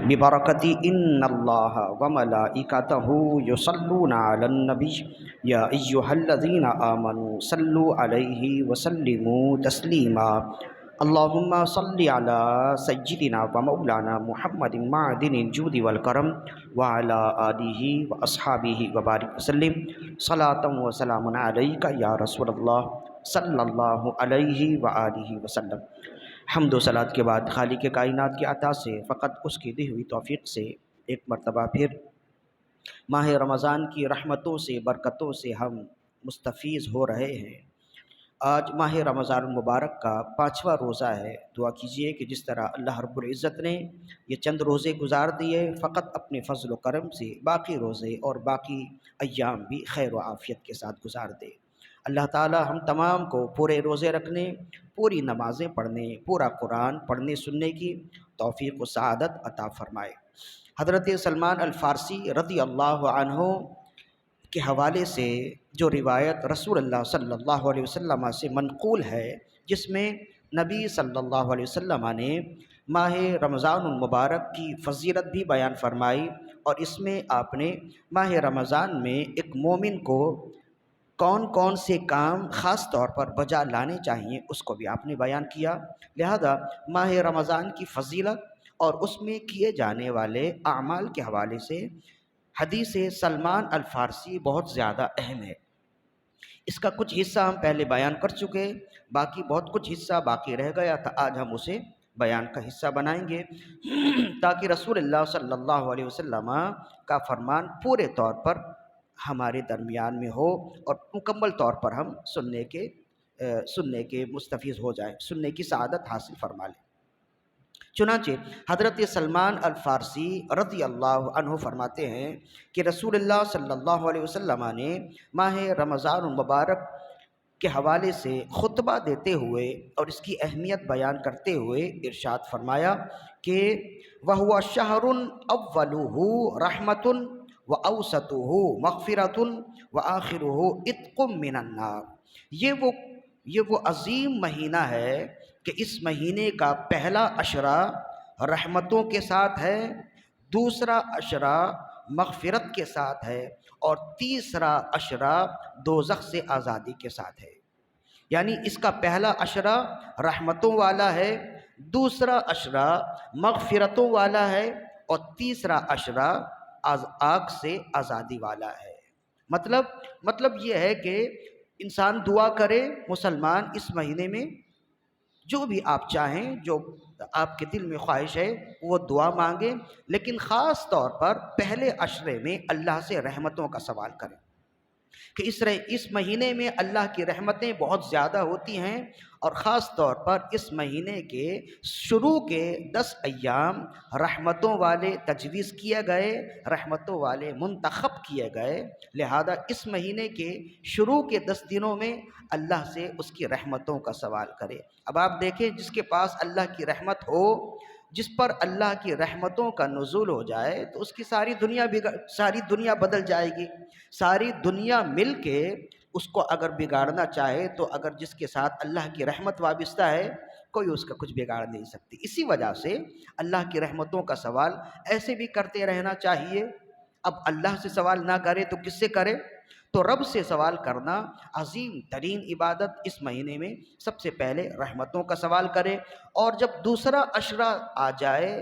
ببرکتی ان اللہ وملائکتہ یصلون علی النبی یا ایہا الذین آمنوا صلوا علیہ وسلموا تسلیما اللہم صل علی سیدنا و مولانا محمد معدن الجود والکرم وعلی آلہ واصحابہ وبارک وسلم صلاۃ و سلام علیک یا رسول اللہ صلی اللہ علیہ وآلہ وسلم۔ حمد و صلات کے بعد خالق کائنات کی عطا سے فقط اس کی دی ہوئی توفیق سے ایک مرتبہ پھر ماہ رمضان کی رحمتوں سے برکتوں سے ہم مستفیض ہو رہے ہیں۔ آج ماہ رمضان المبارک کا 5واں روزہ ہے۔ دعا کیجئے کہ جس طرح اللہ رب العزت نے یہ چند روزے گزار دیے، فقط اپنے فضل و کرم سے باقی روزے اور باقی ایام بھی خیر و عافیت کے ساتھ گزار دے۔ اللہ تعالی ہم تمام کو پورے روزے رکھنے، پوری نمازیں پڑھنے، پورا قرآن پڑھنے سننے کی توفیق و سعادت عطا فرمائے۔ حضرت سلمان الفارسی رضی اللہ عنہ کے حوالے سے جو روایت رسول اللہ صلی اللہ علیہ وسلم سے منقول ہے، جس میں نبی صلی اللہ علیہ وسلم نے ماہ رمضان المبارک کی فضیلت بھی بیان فرمائی، اور اس میں آپ نے ماہ رمضان میں ایک مومن کو کون کون سے کام خاص طور پر بجا لانے چاہیے اس کو بھی آپ نے بیان کیا۔ لہذا ماہ رمضان کی فضیلت اور اس میں کیے جانے والے اعمال کے حوالے سے حدیث سلمان الفارسی بہت زیادہ اہم ہے۔ اس کا کچھ حصہ ہم پہلے بیان کر چکے، باقی بہت کچھ حصہ باقی رہ گیا تھا، آج ہم اسے بیان کا حصہ بنائیں گے تاکہ رسول اللہ صلی اللہ علیہ وسلم کا فرمان پورے طور پر ہمارے درمیان میں ہو اور مکمل طور پر ہم سننے کے مستفیض ہو جائیں، سننے کی سعادت حاصل فرما لیں۔ چنانچہ حضرت سلمان الفارسی رضی اللہ عنہ فرماتے ہیں کہ رسول اللہ صلی اللہ علیہ وسلم نے ماہ رمضان المبارک کے حوالے سے خطبہ دیتے ہوئے اور اس کی اہمیت بیان کرتے ہوئے ارشاد فرمایا کہ وَهُوَ شَهْرٌ أَوَّلُهُ رَحْمَةٌ وَأَوْسَطُهُ مَغْفِرَةٌ وَآخِرُهُ عِتْقٌ مِّنَ النَّارِ۔ یہ وہ عظیم مہینہ ہے کہ اس مہینے کا پہلا عشرہ رحمتوں کے ساتھ ہے، دوسرا عشرہ مغفرت کے ساتھ ہے، اور تیسرا عشرہ دوزخ سے آزادی کے ساتھ ہے۔ یعنی اس کا پہلا عشرہ رحمتوں والا ہے، دوسرا عشرہ مغفرتوں والا ہے، اور تیسرا عشرہ آگ سے آزادی والا ہے۔ مطلب یہ ہے کہ انسان دعا کرے، مسلمان اس مہینے میں جو بھی آپ چاہیں، جو آپ کے دل میں خواہش ہے وہ دعا مانگیں، لیکن خاص طور پر پہلے عشرے میں اللہ سے رحمتوں کا سوال کریں کہ اس مہینے میں اللہ کی رحمتیں بہت زیادہ ہوتی ہیں، اور خاص طور پر اس مہینے کے شروع کے 10 ایام رحمتوں والے تجویز کیے گئے، رحمتوں والے منتخب کیے گئے، لہذا اس مہینے کے شروع کے 10 دنوں میں اللہ سے اس کی رحمتوں کا سوال کرے۔ اب آپ دیکھیں، جس کے پاس اللہ کی رحمت ہو، جس پر اللہ کی رحمتوں کا نزول ہو جائے، تو اس کی ساری دنیا بدل جائے گی۔ ساری دنیا مل کے اس کو اگر بگاڑنا چاہے تو اگر جس کے ساتھ اللہ کی رحمت وابستہ ہے، کوئی اس کا کچھ بگاڑ نہیں سکتی۔ اسی وجہ سے اللہ کی رحمتوں کا سوال ایسے بھی کرتے رہنا چاہیے۔ اب اللہ سے سوال نہ کرے تو کس سے کرے؟ تو رب سے سوال کرنا عظیم ترین عبادت۔ اس مہینے میں سب سے پہلے رحمتوں کا سوال کرے، اور جب دوسرا عشرہ آ جائے،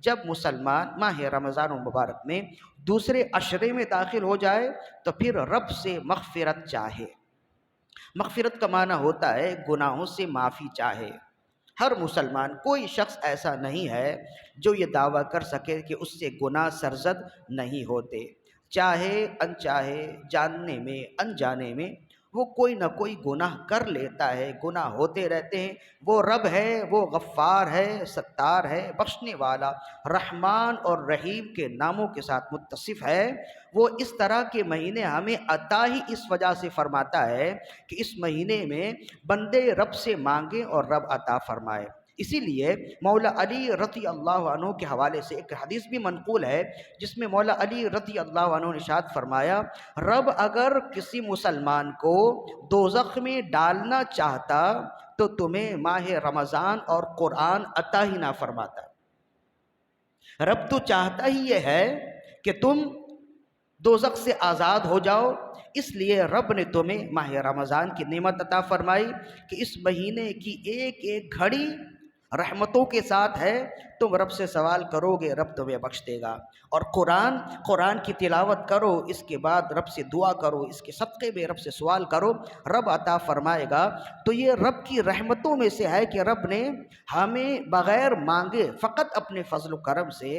جب مسلمان ماہ رمضان المبارک میں دوسرے عشرے میں داخل ہو جائے، تو پھر رب سے مغفرت چاہے۔ مغفرت کا معنی ہوتا ہے گناہوں سے معافی چاہے۔ ہر مسلمان، کوئی شخص ایسا نہیں ہے جو یہ دعویٰ کر سکے کہ اس سے گناہ سرزد نہیں ہوتے۔ چاہے انچاہے، جاننے میں انجانے میں وہ کوئی نہ کوئی گناہ کر لیتا ہے، گناہ ہوتے رہتے ہیں۔ وہ رب ہے، وہ غفار ہے، ستار ہے، بخشنے والا، رحمان اور رحیم کے ناموں کے ساتھ متصف ہے۔ وہ اس طرح کے مہینے ہمیں عطا ہی اس وجہ سے فرماتا ہے کہ اس مہینے میں بندے رب سے مانگیں اور رب عطا فرمائے۔ اسی لیے مولا علی رضی اللہ عنہ کے حوالے سے ایک حدیث بھی منقول ہے، جس میں مولا علی رضی اللہ عنہ نے ارشاد فرمایا، رب اگر کسی مسلمان کو دوزخ میں ڈالنا چاہتا تو تمہیں ماہ رمضان اور قرآن عطا ہی نہ فرماتا۔ رب تو چاہتا ہی یہ ہے کہ تم دوزخ سے آزاد ہو جاؤ، اس لیے رب نے تمہیں ماہ رمضان کی نعمت عطا فرمائی کہ اس مہینے کی ایک ایک گھڑی رحمتوں کے ساتھ ہے۔ تم رب سے سوال کرو گے، رب تمہیں بخش دے گا۔ اور قرآن کی تلاوت کرو، اس کے بعد رب سے دعا کرو، اس کے صدقے میں رب سے سوال کرو، رب عطا فرمائے گا۔ تو یہ رب کی رحمتوں میں سے ہے کہ رب نے ہمیں بغیر مانگے فقط اپنے فضل و کرم سے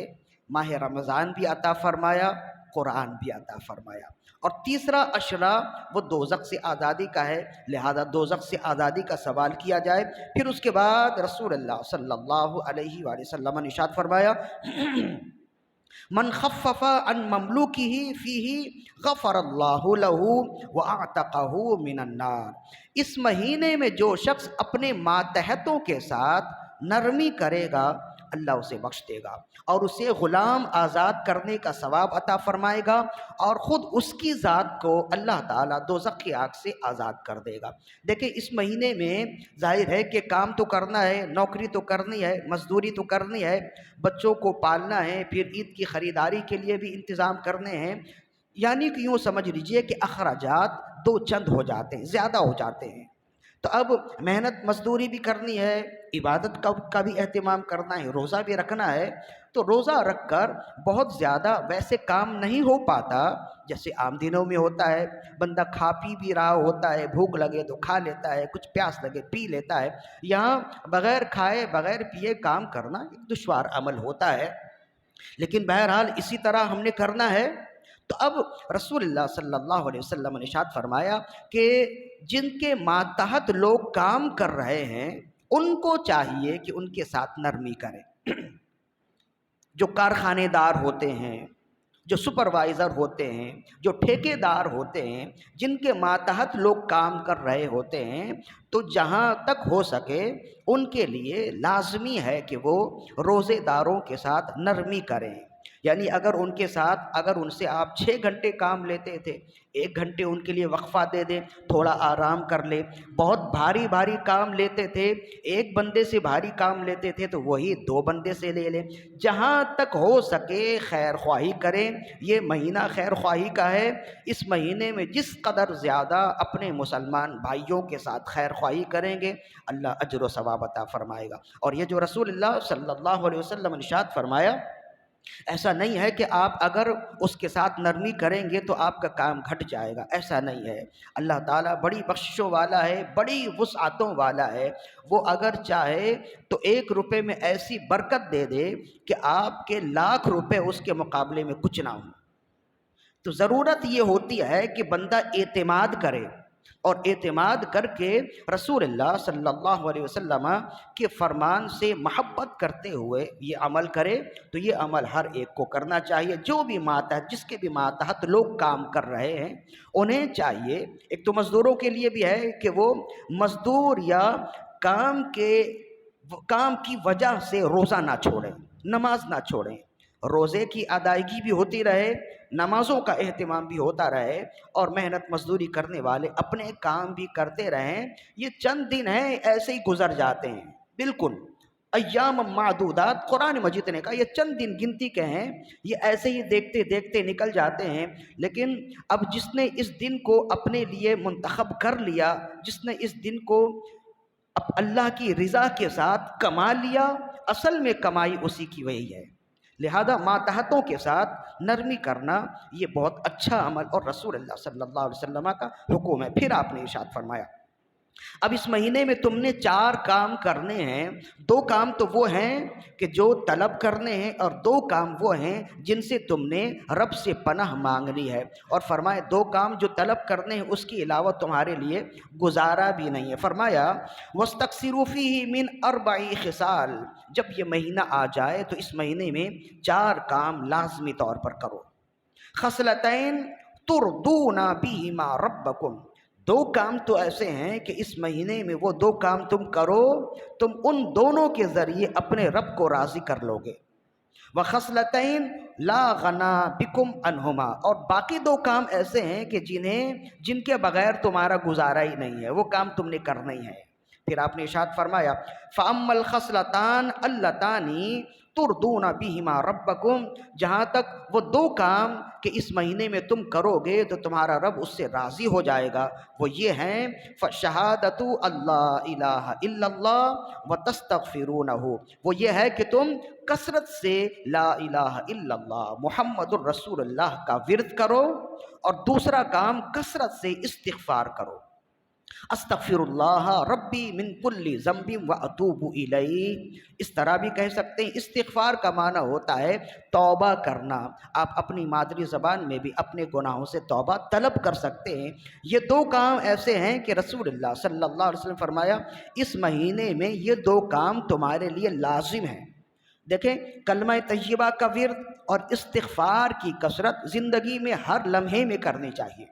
ماہ رمضان بھی عطا فرمایا، قرآن بھی عطا فرمایا۔ اور تیسرا اشرا وہ دوزخ سے آزادی کا ہے، لہذا دوزخ سے آزادی کا سوال کیا جائے۔ پھر اس کے بعد رسول اللہ صلی اللہ علیہ وآلہ وسلم نے ارشاد فرمایا من خفف عن مملوکہ فیہ غفر اللہ لہ واعتقہ من النار۔ اس مہینے میں جو شخص اپنے ماتحتوں کے ساتھ نرمی کرے گا اللہ اسے بخش دے گا اور اسے غلام آزاد کرنے کا ثواب عطا فرمائے گا، اور خود اس کی ذات کو اللہ تعالیٰ دوزخ کی آگ سے آزاد کر دے گا۔ دیکھیں اس مہینے میں ظاہر ہے کہ کام تو کرنا ہے، نوکری تو کرنی ہے، مزدوری تو کرنی ہے، بچوں کو پالنا ہے، پھر عید کی خریداری کے لیے بھی انتظام کرنے ہیں، یعنی کہ یوں سمجھ لیجئے کہ اخراجات دو چند ہو جاتے ہیں، زیادہ ہو جاتے ہیں۔ تو اب محنت مزدوری بھی کرنی ہے، عبادت کا بھی اہتمام کرنا ہے، روزہ بھی رکھنا ہے، تو روزہ رکھ کر بہت زیادہ ویسے کام نہیں ہو پاتا جیسے عام دنوں میں ہوتا ہے۔ بندہ کھا پی بھی رہا ہوتا ہے، بھوک لگے تو کھا لیتا ہے، کچھ پیاس لگے پی لیتا ہے، یہاں بغیر کھائے بغیر پیے کام کرنا ایک دشوار عمل ہوتا ہے، لیکن بہرحال اسی طرح ہم نے کرنا ہے۔ تو اب رسول اللہ صلی اللہ علیہ وسلم نے ارشاد فرمایا کہ جن کے ماتحت لوگ کام کر رہے ہیں ان کو چاہیے کہ ان کے ساتھ نرمی کریں۔ جو کارخانے دار ہوتے ہیں، جو سپروائزر ہوتے ہیں، جو ٹھیکے دار ہوتے ہیں، جن کے ماتحت لوگ کام کر رہے ہوتے ہیں، تو جہاں تک ہو سکے ان کے لیے لازمی ہے کہ وہ روزے داروں کے ساتھ نرمی کریں۔ یعنی اگر ان سے آپ 6 گھنٹے کام لیتے تھے، 1 گھنٹے ان کے لیے وقفہ دے دیں، تھوڑا آرام کر لیں۔ بہت بھاری کام لیتے تھے، 1 بندے سے بھاری کام لیتے تھے، تو وہی 2 بندے سے لے لیں۔ جہاں تک ہو سکے خیر خواہی کریں، یہ مہینہ خیر خواہی کا ہے۔ اس مہینے میں جس قدر زیادہ اپنے مسلمان بھائیوں کے ساتھ خیر خواہی کریں گے اللہ اجر و ثواب عطا فرمائے گا۔ اور یہ جو رسول اللہ صلی اللہ علیہ وسلم نے ارشاد فرمایا، ایسا نہیں ہے کہ آپ اگر اس کے ساتھ نرمی کریں گے تو آپ کا کام گھٹ جائے گا، ایسا نہیں ہے۔ اللہ تعالیٰ بڑی بخششوں والا ہے، بڑی وسعتوں والا ہے، وہ اگر چاہے تو 1 روپے میں ایسی برکت دے دے کہ آپ کے لاکھ روپے اس کے مقابلے میں کچھ نہ ہوں۔ تو ضرورت یہ ہوتی ہے کہ بندہ اعتماد کرے، اور اعتماد کر کے رسول اللہ صلی اللہ علیہ وسلم کے فرمان سے محبت کرتے ہوئے یہ عمل کرے۔ تو یہ عمل ہر ایک کو کرنا چاہیے، جو بھی ماتحت، جس کے بھی ماتحت لوگ کام کر رہے ہیں انہیں چاہیے۔ ایک تو مزدوروں کے لیے بھی ہے کہ وہ مزدور یا کام کی وجہ سے روزہ نہ چھوڑیں، نماز نہ چھوڑیں، روزے کی ادائیگی بھی ہوتی رہے، نمازوں کا اہتمام بھی ہوتا رہے، اور محنت مزدوری کرنے والے اپنے کام بھی کرتے رہیں۔ یہ چند دن ہیں ایسے ہی گزر جاتے ہیں، بالکل ایام معدودات قرآن مجید نے کہا، یہ چند دن گنتی کے ہیں، یہ ایسے ہی دیکھتے دیکھتے نکل جاتے ہیں۔ لیکن اب جس نے اس دن کو اپنے لیے منتخب کر لیا، جس نے اس دن کو اب اللہ کی رضا کے ساتھ کما لیا، اصل میں کمائی اسی کی وہی ہے۔ لہذا ماتحتوں کے ساتھ نرمی کرنا یہ بہت اچھا عمل اور رسول اللہ صلی اللہ علیہ وسلم کا حکم ہے۔ پھر آپ نے ارشاد فرمایا اب اس مہینے میں تم نے 4 کام کرنے ہیں۔ 2 کام تو وہ ہیں کہ جو طلب کرنے ہیں، اور 2 کام وہ ہیں جن سے تم نے رب سے پناہ مانگنی ہے۔ اور فرمایا 2 کام جو طلب کرنے ہیں اس کے علاوہ تمہارے لیے گزارا بھی نہیں ہے۔ فرمایا وَاسْتَكْثِرُوا فِيهِ مِنْ 4 خِصَالٍ، جب یہ مہینہ آ جائے تو اس مہینے میں 4 کام لازمی طور پر کرو۔ خصلتین ترضون بہما ربکم، 2 کام تو ایسے ہیں کہ اس مہینے میں وہ 2 کام تم کرو، تم ان دونوں کے ذریعے اپنے رب کو راضی کر لو گے۔ وَخَصْلَتَيْن لَا غَنَا بِكُمْ عَنْهُمَا، اور باقی 2 کام ایسے ہیں کہ جن کے بغیر تمہارا گزارا ہی نہیں ہے، وہ کام تم نے کرنا ہی ہے۔ پھر آپ نے ارشاد فرمایا فَأَمَّا الْخَصْلَتَانِ اللَّتَانِ تردون بہما ربکم، جہاں تک وہ دو کام کہ اس مہینے میں تم کرو گے تو تمہارا رب اس سے راضی ہو جائے گا، وہ یہ ہیں فشہادۃ اللہ الہ الا اللہ وتستغفرونہ، وہ یہ ہے کہ تم کثرت سے لا الہ الا اللہ محمد الرسول اللہ کا ورد کرو، اور دوسرا کام کثرت سے استغفار کرو، استغفر اللہ ربی من کل ذنب واتوب الیہ۔ اس طرح بھی کہہ سکتے ہیں، استغفار کا معنی ہوتا ہے توبہ کرنا، آپ اپنی مادری زبان میں بھی اپنے گناہوں سے توبہ طلب کر سکتے ہیں۔ یہ دو کام ایسے ہیں کہ رسول اللہ صلی اللہ علیہ وسلم فرمایا اس مہینے میں یہ دو کام تمہارے لیے لازم ہیں۔ دیکھیں، کلمہ طیبہ کا ورد اور استغفار کی کثرت زندگی میں ہر لمحے میں کرنی چاہیے،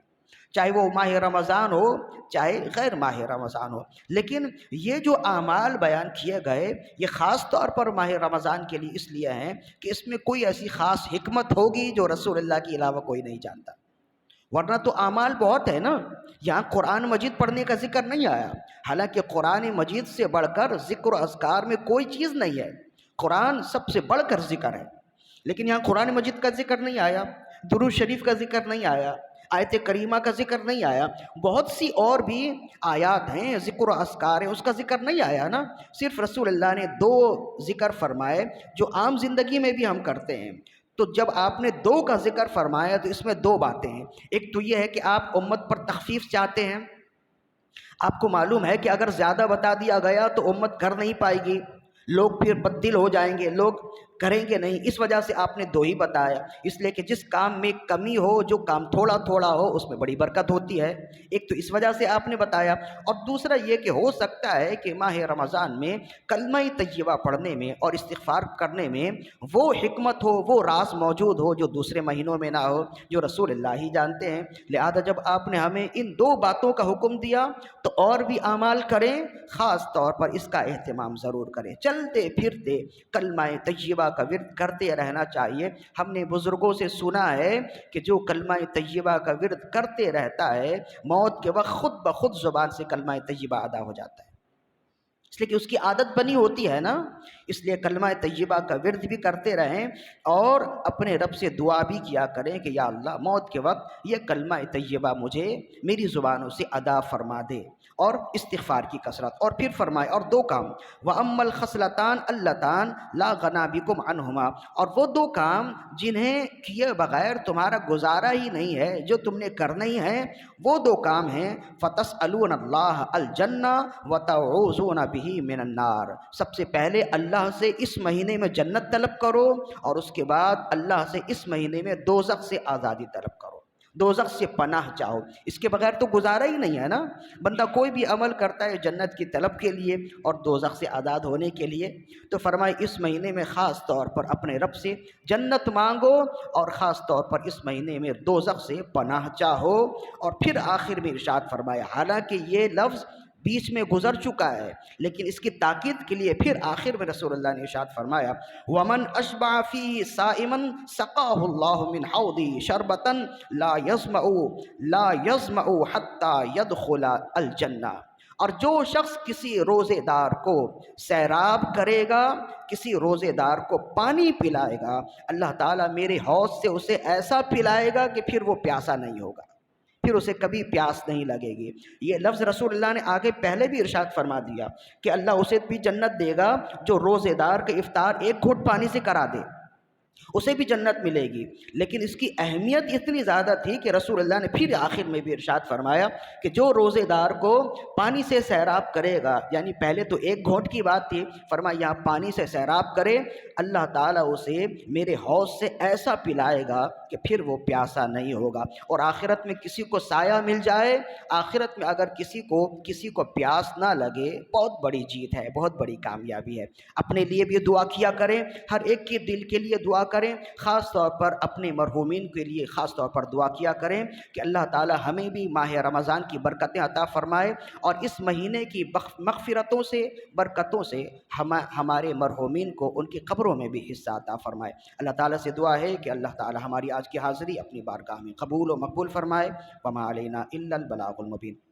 چاہے وہ ماہ رمضان ہو چاہے غیر ماہ رمضان ہو۔ لیکن یہ جو اعمال بیان کیے گئے یہ خاص طور پر ماہ رمضان کے لیے اس لیے ہیں کہ اس میں کوئی ایسی خاص حکمت ہوگی جو رسول اللہ کے علاوہ کوئی نہیں جانتا، ورنہ تو اعمال بہت ہے نا۔ یہاں قرآن مجید پڑھنے کا ذکر نہیں آیا، حالانکہ قرآن مجید سے بڑھ کر ذکر و اذکار میں کوئی چیز نہیں ہے، قرآن سب سے بڑھ کر ذکر ہے، لیکن یہاں قرآن مجید کا ذکر نہیں آیا، درود شریف کا ذکر نہیں آیا، آیت کریمہ کا ذکر نہیں آیا، بہت سی اور بھی آیات ہیں، ذکر و اذکار ہیں، اس کا ذکر نہیں آیا نا۔ صرف رسول اللہ نے دو ذکر فرمائے جو عام زندگی میں بھی ہم کرتے ہیں، تو جب آپ نے دو کا ذکر فرمایا تو اس میں دو باتیں ہیں، ایک تو یہ ہے کہ آپ امت پر تخفیف چاہتے ہیں، آپ کو معلوم ہے کہ اگر زیادہ بتا دیا گیا تو امت کر نہیں پائے گی، لوگ پھر بددل ہو جائیں گے، لوگ کریں گے نہیں، اس وجہ سے آپ نے دو ہی بتایا، اس لیے کہ جس کام میں کمی ہو، جو کام تھوڑا تھوڑا ہو اس میں بڑی برکت ہوتی ہے، ایک تو اس وجہ سے آپ نے بتایا، اور دوسرا یہ کہ ہو سکتا ہے کہ ماہ رمضان میں کلمہ طیبہ پڑھنے میں اور استغفار کرنے میں وہ حکمت ہو، وہ راز موجود ہو جو دوسرے مہینوں میں نہ ہو، جو رسول اللہ ہی جانتے ہیں۔ لہذا جب آپ نے ہمیں ان دو باتوں کا حکم دیا تو اور بھی اعمال کریں، خاص طور پر اس کا اہتمام ضرور کریں، چلتے پھرتے کلمہ طیبہ کا ورد کرتے رہنا چاہیے۔ ہم نے بزرگوں سے سنا ہے کہ جو کلمہ طیبہ کا ورد کرتے رہتا ہے موت کے وقت خود بخود زبان سے کلمہ طیبہ ادا ہو جاتا ہے، اس لیے کہ اس کی عادت بنی ہوتی ہے نا۔ اس لیے کلمہ طیبہ کا ورد بھی کرتے رہیں اور اپنے رب سے دعا بھی کیا کریں کہ یا اللہ موت کے وقت یہ کلمہ طیبہ مجھے میری زبانوں سے ادا فرما دے، اور استغفار کی کثرت۔ اور پھر فرمائے اور دو کام، وَأَمَّا الْخَصْلَتَانِ اللَّتَانِ لَا غَنَىٰ بِكُمْ عَنْهُمَا، اور وہ دو کام جنہیں کیے بغیر تمہارا گزارا ہی نہیں ہے، جو تم نے کرنا ہی ہے، وہ دو کام ہیں فَتَسْأَلُونَ اللَّهَ الْجَنَّةَ وَتَعُوذُونَ بِهِ مِنَ النَّارِ، سب سے پہلے اللہ سے اس مہینے میں جنت طلب کرو، اور اس کے بعد اللہ سے اس مہینے میں دوزخ سے آزادی طلب کرو، دوزخ سے پناہ چاہو، اس کے بغیر تو گزارا ہی نہیں ہے نا۔ بندہ کوئی بھی عمل کرتا ہے جنت کی طلب کے لیے اور دوزخ سے آزاد ہونے کے لیے، تو فرمائے اس مہینے میں خاص طور پر اپنے رب سے جنت مانگو، اور خاص طور پر اس مہینے میں دوزخ سے پناہ چاہو۔ اور پھر آخر میں ارشاد فرمایا، حالانکہ یہ لفظ بیچ میں گزر چکا ہے لیکن اس کی تاکید کے لیے پھر آخر میں رسول اللہ نے ارشاد فرمایا، وَمَنْ أَشْبَعَ فِي صَائِمًا سَقَاهُ اللَّهُ مِنْ حَوْضِي شَرْبَةً لَا يَظْمَأُ حَتَّى يَدْخُلَ الْجَنَّةَ، اور جو شخص کسی روزے دار کو سیراب کرے گا، کسی روزے دار کو پانی پلائے گا، اللہ تعالیٰ میرے حوض سے اسے ایسا پلائے گا کہ پھر وہ پیاسا نہیں ہوگا، پھر اسے کبھی پیاس نہیں لگے گی۔ یہ لفظ رسول اللہ نے آگے پہلے بھی ارشاد فرما دیا کہ اللہ اسے بھی جنت دے گا جو روزے دار کے افطار ایک گھٹ پانی سے کرا دے، اسے بھی جنت ملے گی۔ لیکن اس کی اہمیت اتنی زیادہ تھی کہ رسول اللہ نے پھر آخر میں بھی ارشاد فرمایا کہ جو روزے دار کو پانی سے سیراب کرے گا، یعنی پہلے تو ایک گھونٹ کی بات تھی، فرمایا یہاں پانی سے سیراب کرے، اللہ تعالیٰ اسے میرے حوض سے ایسا پلائے گا کہ پھر وہ پیاسا نہیں ہوگا۔ اور آخرت میں کسی کو سایہ مل جائے، آخرت میں اگر کسی کو پیاس نہ لگے، بہت بڑی جیت ہے، بہت بڑی کامیابی ہے۔ اپنے لیے بھی دعا کیا کریں، ہر ایک کے دل کے لیے دعا کریں، خاص طور پر اپنے مرحومین کے لیے خاص طور پر دعا کیا کریں کہ اللہ تعالی ہمیں بھی ماہ رمضان کی برکتیں عطا فرمائے، اور اس مہینے کی مغفرتوں سے، برکتوں سے ہمارے مرحومین کو ان کی قبروں میں بھی حصہ عطا فرمائے۔ اللہ تعالیٰ سے دعا ہے کہ اللہ تعالی ہماری آج کی حاضری اپنی بارگاہ میں قبول و مقبول فرمائے۔ وما علینا الا البلاغ المبین۔